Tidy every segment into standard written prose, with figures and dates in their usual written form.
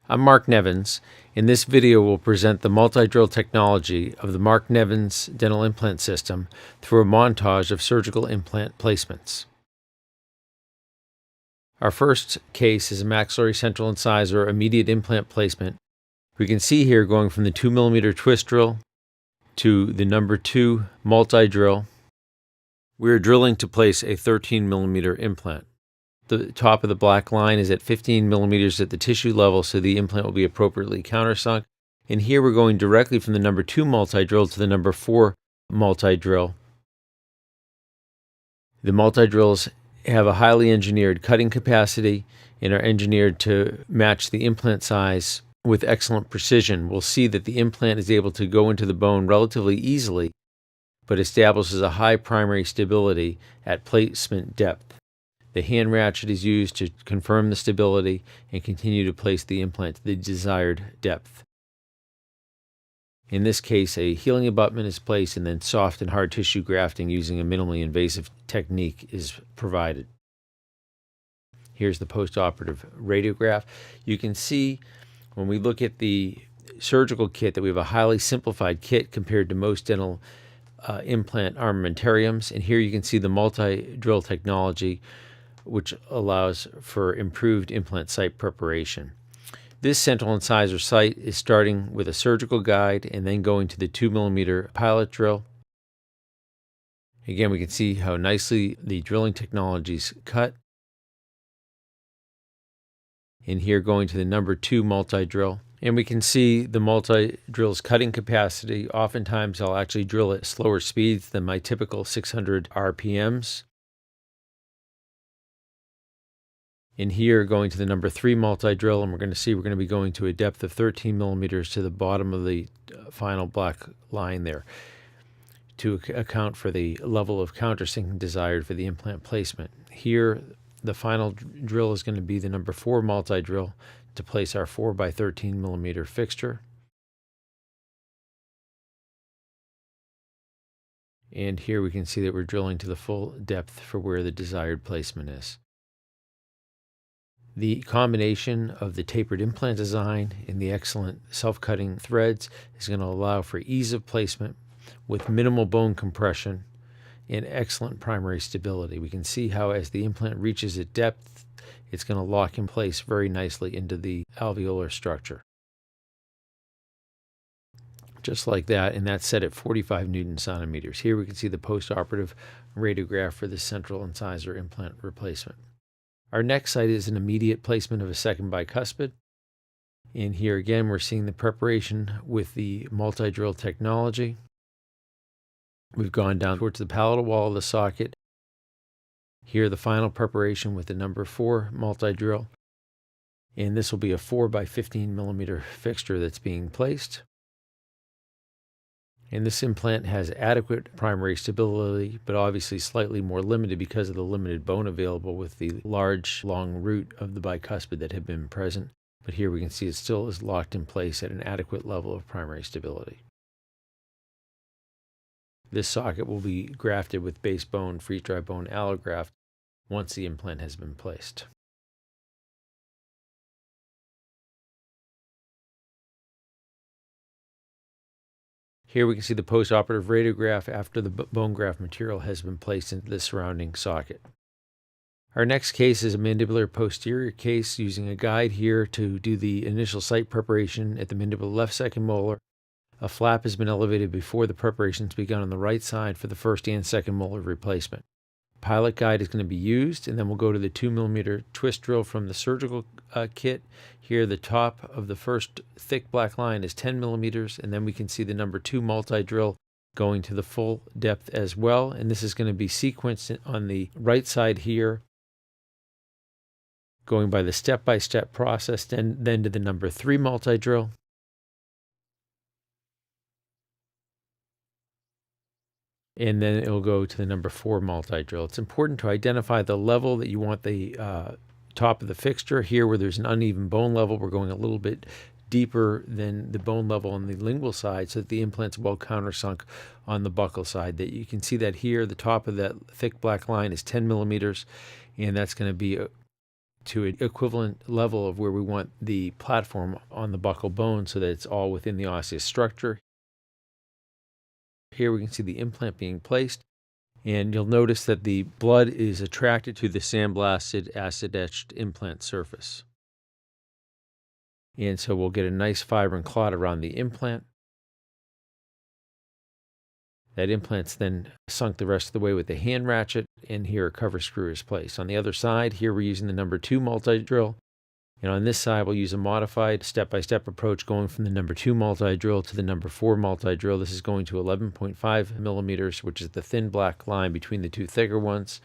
I'm Marc Nevins. In this video, we'll present the multi-drill technology of the Marc Nevins Dental Implant System through a montage of surgical implant placements. Our first case is a maxillary central incisor immediate implant placement. We can see here going from the 2mm twist drill to the number 2 multi-drill. We're drilling to place a 13mm implant. The top of the black line is at 15 millimeters at the tissue level, so the implant will be appropriately countersunk. And here we're going directly from the number 2 multi-drill to the number 4 multi-drill. The multi-drills have a highly engineered cutting capacity and are engineered to match the implant size with excellent precision. We'll see that the implant is able to go into the bone relatively easily, but establishes a high primary stability at placement depth. The hand ratchet is used to confirm the stability and continue to place the implant to the desired depth. In this case, a healing abutment is placed and then soft and hard tissue grafting using a minimally invasive technique is provided. Here's the postoperative radiograph. You can see when we look at the surgical kit that we have a highly simplified kit compared to most dental implant armamentariums. And here you can see the multi-drill technology, which allows for improved implant site preparation. This central incisor site is starting with a surgical guide and then going to the 2mm pilot drill. Again, we can see how nicely the drilling technologies cut. And here going to the number 2 multi-drill. And we can see the multi-drill's cutting capacity. Oftentimes I'll actually drill at slower speeds than my typical 600 RPMs. In here, going to the number 3 multi-drill, and we're going to be going to a depth of 13 millimeters to the bottom of the final black line there to account for the level of countersinking desired for the implant placement. Here, the final drill is going to be the number 4 multi-drill to place our 4 by 13 millimeter fixture. And here we can see that we're drilling to the full depth for where the desired placement is. The combination of the tapered implant design and the excellent self-cutting threads is going to allow for ease of placement with minimal bone compression and excellent primary stability. We can see how as the implant reaches its depth, it's going to lock in place very nicely into the alveolar structure. Just like that, and that's set at 45 Newton centimeters. Here we can see the postoperative radiograph for the central incisor implant replacement. Our next site is an immediate placement of a second bicuspid. And here again, we're seeing the preparation with the multi-drill technology. We've gone down towards the palatal wall of the socket. Here, the final preparation with the number 4 multi-drill. And this will be a 4 by 15 millimeter fixture that's being placed. And this implant has adequate primary stability, but obviously slightly more limited because of the limited bone available with the large, long root of the bicuspid that had been present. But here we can see it still is locked in place at an adequate level of primary stability. This socket will be grafted with base bone, freeze-dry bone allograft once the implant has been placed. Here we can see the postoperative radiograph after the bone graft material has been placed into the surrounding socket. Our next case is a mandibular posterior case using a guide here to do the initial site preparation at the mandibular left second molar. A flap has been elevated before the preparations begun on the right side for the first and second molar replacement. Pilot guide is going to be used, and then we'll go to the 2mm twist drill from the surgical kit. Here, the top of the first thick black line is 10 millimeters, and then we can see the number 2 multi-drill going to the full depth as well. And this is going to be sequenced on the right side here, going by the step-by-step process, then to the number 3 multi-drill. And then it'll go to the number 4 multi-drill. It's important to identify the level that you want the top of the fixture. Here where there's an uneven bone level, we're going a little bit deeper than the bone level on the lingual side so that the implant's well countersunk on the buccal side. That you can see that here, the top of that thick black line is 10 millimeters, and that's going to be to an equivalent level of where we want the platform on the buccal bone so that it's all within the osseous structure. Here we can see the implant being placed, and you'll notice that the blood is attracted to the sandblasted acid-etched implant surface. And so we'll get a nice fibrin clot around the implant. That implant's then sunk the rest of the way with the hand ratchet, and here a cover screw is placed. On the other side, here we're using the number 2 multi-drill, and on this side we'll use a modified step-by-step approach going from the number 2 multi-drill to the number 4 multi-drill. This is going to 11.5 millimeters, which is the thin black line between the two thicker ones.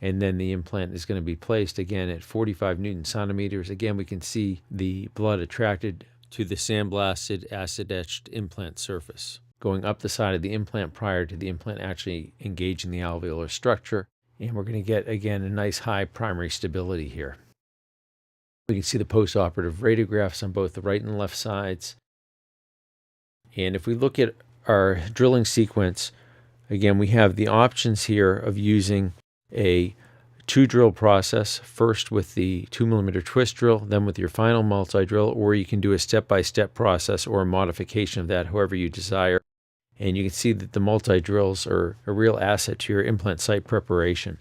And then the implant is going to be placed again at 45 Newton centimeters. Again, we can see the blood attracted to the sandblasted acid-etched implant surface, going up the side of the implant prior to the implant actually engaging the alveolar structure. And we're going to get, again, a nice high primary stability here. We can see the post-operative radiographs on both the right and left sides. And if we look at our drilling sequence, again, we have the options here of using a 2-drill process, first with the 2mm twist drill, then with your final multi-drill, or you can do a step-by-step process or a modification of that, however you desire. And you can see that the multi-drills are a real asset to your implant site preparation.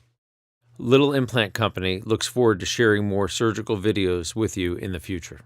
Little Implant Company looks forward to sharing more surgical videos with you in the future.